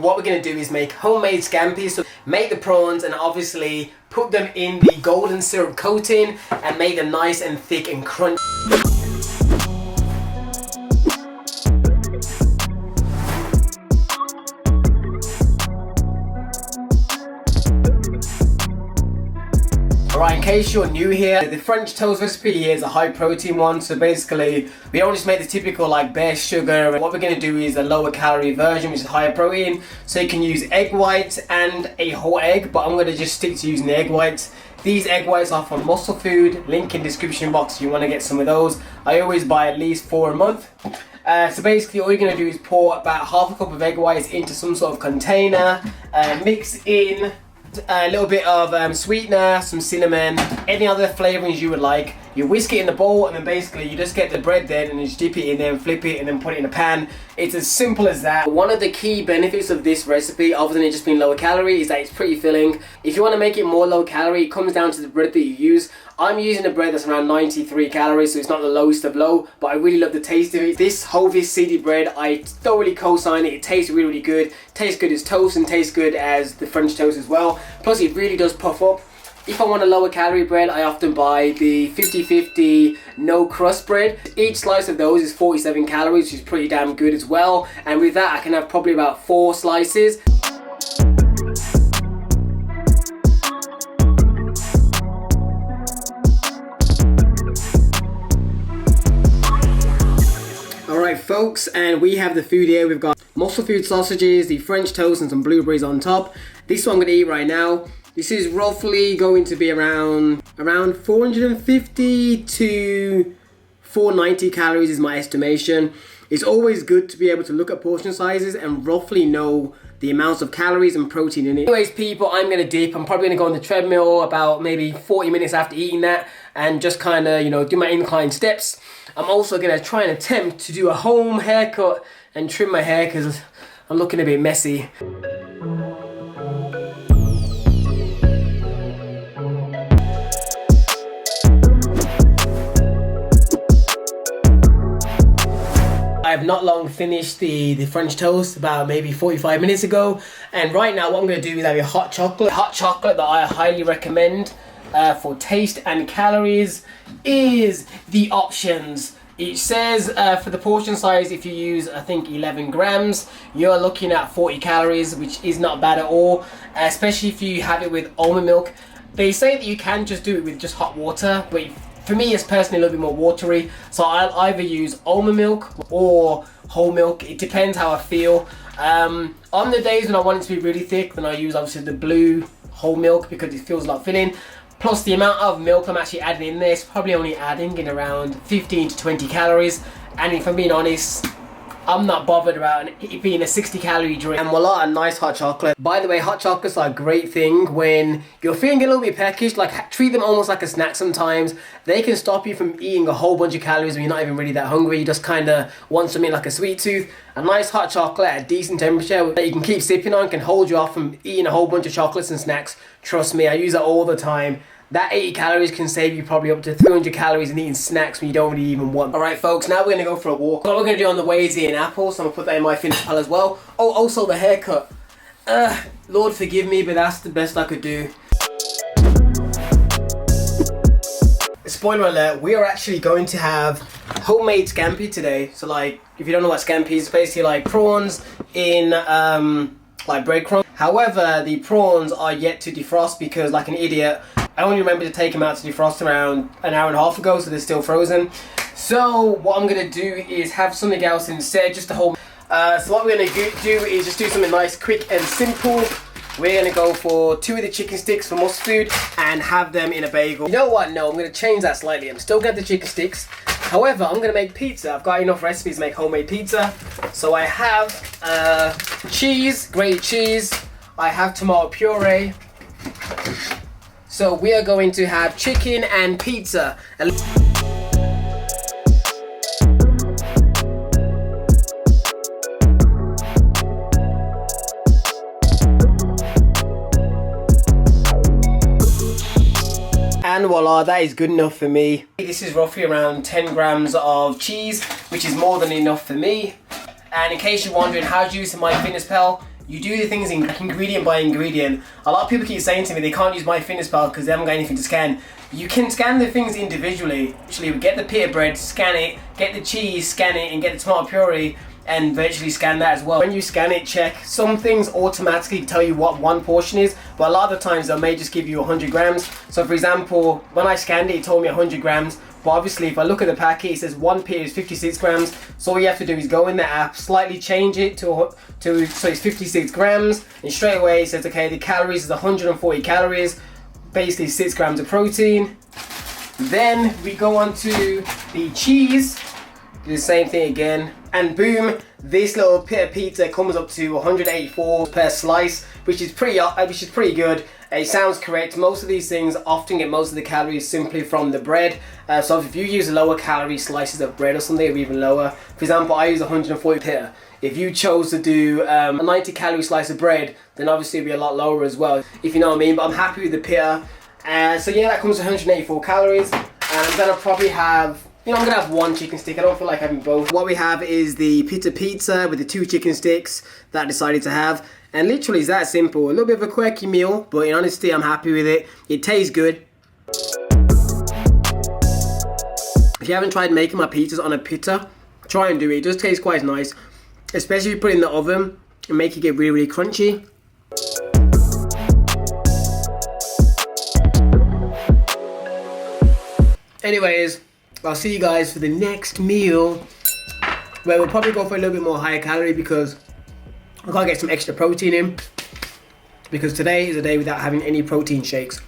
What we're going to do is make homemade scampi. So make the prawns and obviously put them in the golden syrup coating and make them nice and thick and crunchy. Alright, in case you're new here, the French toast recipe here is a high protein one. So basically, we don't just make the typical like bare sugar. What we're going to do is a lower calorie version, which is higher protein. So you can use egg whites and a whole egg, but I'm going to just stick to using the egg whites. These egg whites are from Muscle Food, link in description box if you want to get some of those. I always buy at least 4 a month. So basically all you're going to do is pour about half a cup of egg whites into some sort of container, mix in a little bit of sweetener, some cinnamon, any other flavorings you would like. You whisk it in the bowl and then basically you just get the bread then and you just dip it in there and flip it and then put it in a pan. It's as simple as that. One of the key benefits of this recipe, other than it just being lower calorie, is that it's pretty filling. If you want to make it more low calorie, it comes down to the bread that you use. I'm using a bread that's around 93 calories, so it's not the lowest of low, but I really love the taste of it. This whole seeded bread, I thoroughly co-sign it. It tastes really, really good. Tastes good as toast and tastes good as the French toast as well. Plus it really does puff up. If I want a lower calorie bread, I often buy the 50-50 no crust bread. Each slice of those is 47 calories, which is pretty damn good as well. And with that, I can have probably about 4 slices. Alright folks, and we have the food here. We've got Muscle Food sausages, the French toast and some blueberries on top. This is what I'm going to eat right now. This is roughly going to be around 450 to 490 calories is my estimation. It's always good to be able to look at portion sizes and roughly know the amounts of calories and protein in it. Anyways people, I'm going to dip. I'm probably going to go on the treadmill about maybe 40 minutes after eating that and just kind of, you know, do my incline steps. I'm also going to try and attempt to do a home haircut and trim my hair because I'm looking a bit messy. I have not long finished the French toast, about maybe 45 minutes ago, and right now what I'm going to do is have a hot chocolate. Hot chocolate that I highly recommend for taste and calories is the options. It says for the portion size, if you use I think 11 grams, you're looking at 40 calories, which is not bad at all, especially if you have it with almond milk. They say that you can just do it with just hot water, but for me it's personally a little bit more watery, so I'll either use almond milk or whole milk. It depends how I feel. On the days when I want it to be really thick, then I use obviously the blue whole milk because it feels like filling. Plus the amount of milk I'm actually adding in there is probably only adding in around 15 to 20 calories. And if I'm being honest, I'm not bothered about it being a 60 calorie drink. And voila, a nice hot chocolate. By the way, hot chocolates are a great thing when you're feeling a little bit peckish. Like, treat them almost like a snack sometimes. They can stop you from eating a whole bunch of calories when you're not even really that hungry. You just kind of want something like a sweet tooth. A nice hot chocolate at a decent temperature that you can keep sipping on can hold you off from eating a whole bunch of chocolates and snacks. Trust me, I use that all the time. That 80 calories can save you probably up to 300 calories in eating snacks when you don't really even want. Alright folks, now we're going to go for a walk. What we're going to do on the way is eat an apple, so I'm going to put that in my finish pal as well. Oh, also the haircut. Lord forgive me, but that's the best I could do. Spoiler alert, we are actually going to have homemade scampi today. So like, if you don't know what scampi is, it's basically like prawns in like breadcrumbs. However, the prawns are yet to defrost because, like an idiot, I only remember to take them out to defrost around an hour and a half ago, so they're still frozen. So what I'm going to do is have something else instead, just to hold. So what we're going to do is just do something nice, quick and simple. We're going to go for 2 of the chicken sticks from Muscle Food and have them in a bagel. You know what? No, I'm going to change that slightly. I'm still going to get the chicken sticks. However, I'm going to make pizza. I've got enough recipes to make homemade pizza. So I have cheese, grated cheese. I have tomato puree. So we are going to have chicken and pizza. And voila, that is good enough for me. This is roughly around 10 grams of cheese, which is more than enough for me. And in case you're wondering how to use my fitness pal, you do the things in ingredient by ingredient. A lot of people keep saying to me they can't use MyFitnessPal because they haven't got anything to scan. You can scan the things individually. Actually, get the pita bread, scan it, get the cheese, scan it, and get the tomato puree, and virtually scan that as well. When you scan it, check. Some things automatically tell you what one portion is, but a lot of the times they may just give you 100 grams. So for example, when I scanned it, it told me 100 grams. But obviously, if I look at the packet, it says one pita is 56 grams. So all you have to do is go in the app, slightly change it to so it's 56 grams, and straight away it says, okay, the calories is 140 calories, basically 6 grams of protein. Then we go on to the cheese, do the same thing again, and boom, this little pita comes up to 184 per slice, which is pretty good. It sounds correct. Most of these things often get most of the calories simply from the bread. So if you use lower calorie slices of bread or something, it'll be even lower. For example, I use 140 pita. If you chose to do a 90 calorie slice of bread, then obviously it'll be a lot lower as well, if you know what I mean. But I'm happy with the pita. So yeah, that comes to 184 calories. And I'm gonna probably have, I'm gonna have one chicken stick. I don't feel like having both. What we have is the pita with the 2 chicken sticks that I decided to have. And literally it's that simple. A little bit of a quirky meal, but in honesty, I'm happy with it. It tastes good. If you haven't tried making my pizzas on a pita, try and do it. It does taste quite nice. Especially if you put it in the oven and make it get really, really crunchy. Anyways, I'll see you guys for the next meal, where we'll probably go for a little bit more higher calorie because I gotta get some extra protein in, because today is a day without having any protein shakes.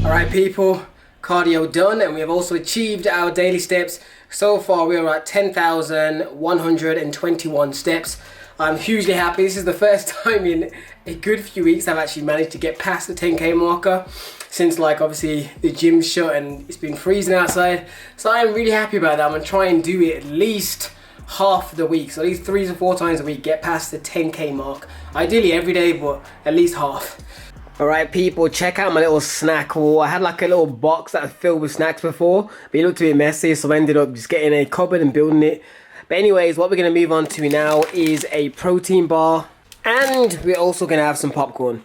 Alright people, cardio done, and we have also achieved our daily steps. So far we are at 10,121 steps. I'm hugely happy. This is the first time in a good few weeks I've actually managed to get past the 10k marker, since like obviously the gym's shut and it's been freezing outside. So I'm really happy about that. I'm gonna try and do it at least half the week, so at least 3 to 4 times a week, get past the 10k mark. Ideally every day, but at least half. Alright people, check out my little snack haul. I had like a little box that was filled with snacks before, but it looked a bit messy, so I ended up just getting a cupboard and building it. But anyways, what we're going to move on to now is a protein bar, and we're also going to have some popcorn.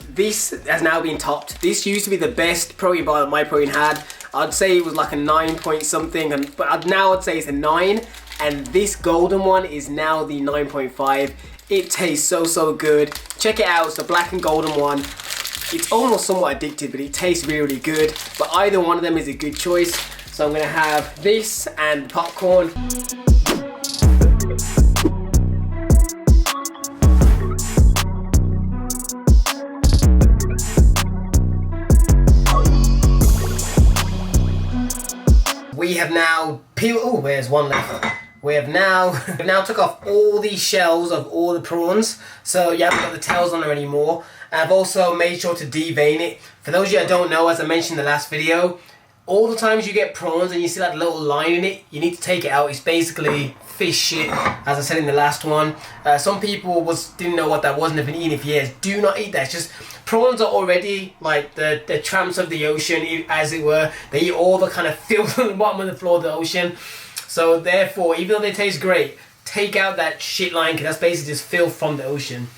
This has now been topped. This used to be the best protein bar that myprotein had. I'd say it was like a 9 point something, but now I'd say it's a 9, and this golden one is now the 9.5. It tastes so good. Check it out, it's the black and golden one. It's almost somewhat addictive, but it tastes really good. But either one of them is a good choice. So I'm going to have this and popcorn. We have now peeled, oh, there's one left. We've now took off all these shells of all the prawns, so you haven't got the tails on there anymore. I've also made sure to devein it. For those of you that don't know, as I mentioned in the last video, all the times you get prawns and you see that little line in it, you need to take it out. It's basically fish shit, as I said in the last one. Some people didn't know what that was and have been eating it for years. Do not eat that. It's just, prawns are already like the tramps of the ocean, as it were. They eat all the kind of filth on the bottom of the floor of the ocean. So therefore, even though they taste great, take out that shit line, because that's basically just filth from the ocean.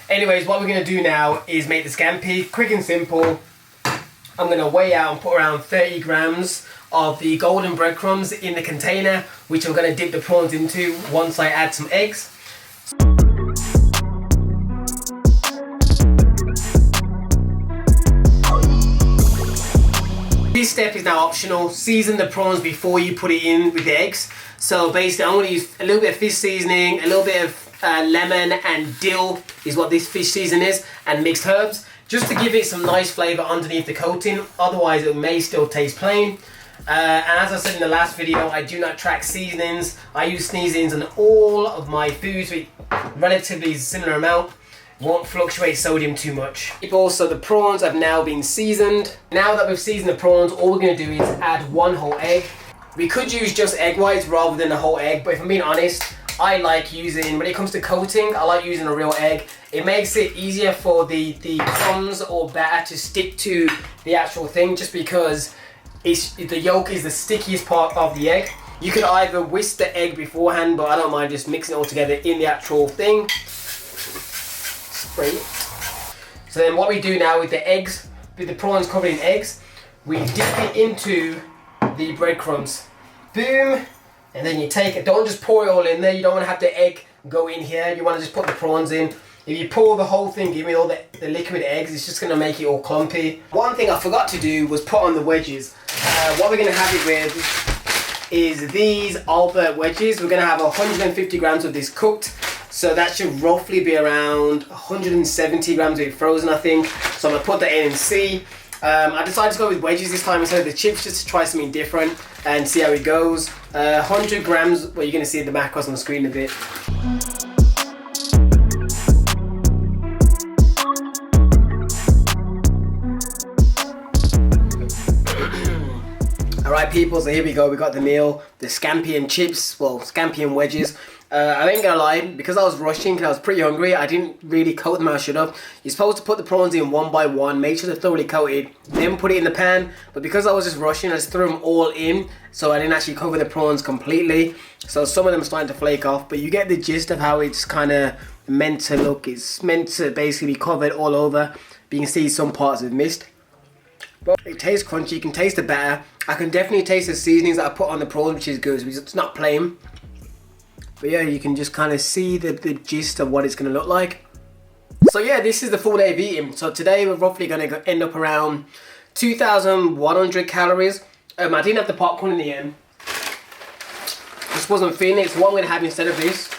Anyways, what we're going to do now is make the scampi. Quick and simple. I'm going to weigh out and put around 30 grams of the golden breadcrumbs in the container, which I'm going to dip the prawns into once I add some eggs. This step is now optional. Season the prawns before you put it in with the eggs. So basically I'm going to use a little bit of fish seasoning, a little bit of lemon and dill is what this fish season is, and mixed herbs, just to give it some nice flavour underneath the coating. Otherwise it may still taste plain. And as I said in the last video, I do not track seasonings. I use seasonings on all of my foods with relatively similar amount. Won't fluctuate sodium too much. Also, the prawns have now been seasoned. Now that we've seasoned the prawns, all we're going to do is add 1 whole egg. We could use just egg whites rather than a whole egg, but if I'm being honest, I like using, when it comes to coating, I like using a real egg. It makes it easier for the crumbs or batter to stick to the actual thing, just because the yolk is the stickiest part of the egg. You could either whisk the egg beforehand, but I don't mind just mixing it all together in the actual thing. Spray it. So then what we do now with the eggs, with the prawns covered in eggs, we dip it into the breadcrumbs. Boom. And then you take it, don't just pour it all in there. You don't want to have the egg go in here. You want to just put the prawns in. If you pour the whole thing, give me all the liquid eggs, it's just going to make it all clumpy. One thing I forgot to do was put on the wedges. What we're going to have it with is these Albert wedges. We're going to have 150 grams of this cooked. So that should roughly be around 170 grams of it frozen, I think. So I'm going to put that in and see. I decided to go with wedges this time instead of the chips, just to try something different and see how it goes. 100 grams, well, you're going to see the macros on the screen a bit. Alright people, so here we go, we got the meal, the scampi and chips, well, scampi and wedges. I ain't gonna lie, because I was rushing and I was pretty hungry, I didn't really coat them how I should have. You're supposed to put the prawns in one by one, make sure they're thoroughly coated, then put it in the pan. But because I was just rushing, I just threw them all in, so I didn't actually cover the prawns completely. So some of them are starting to flake off, but you get the gist of how it's kind of meant to look. It's meant to basically be covered all over, but you can see some parts have missed. But it tastes crunchy, you can taste the batter. I can definitely taste the seasonings that I put on the prawns, which is good, because it's not plain. But yeah, you can just kind of see the gist of what it's going to look like. So yeah, this is the full day of eating. So today we're roughly going to end up around 2,100 calories. I didn't have the popcorn in the end. Just wasn't feeling it, so what I'm going to have instead of this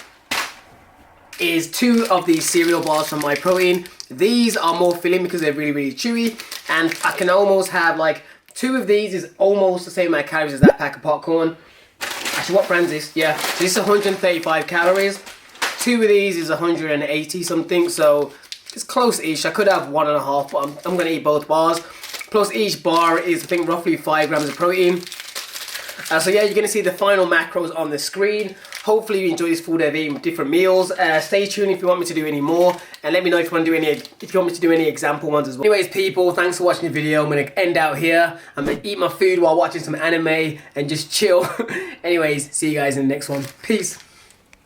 is 2 of these cereal bars from myprotein. These are more filling because they're really, really chewy. And I can almost have like 2 of these is almost the same amount of calories as that pack of popcorn. Actually, what brand is this? Yeah, so this is 135 calories. 2 of these is 180 something, so it's close-ish. I could have 1.5, but I'm going to eat both bars. Plus each bar is, I think, roughly 5 grams of protein. So yeah, you're going to see the final macros on the screen. Hopefully you enjoy this full day of eating different meals. Stay tuned if you want me to do any more, and let me know if you want me to do any example ones as well. Anyways people, thanks for watching the video. I'm going to end out here. I'm going to eat my food while watching some anime and just chill. Anyways, see you guys in the next one. Peace.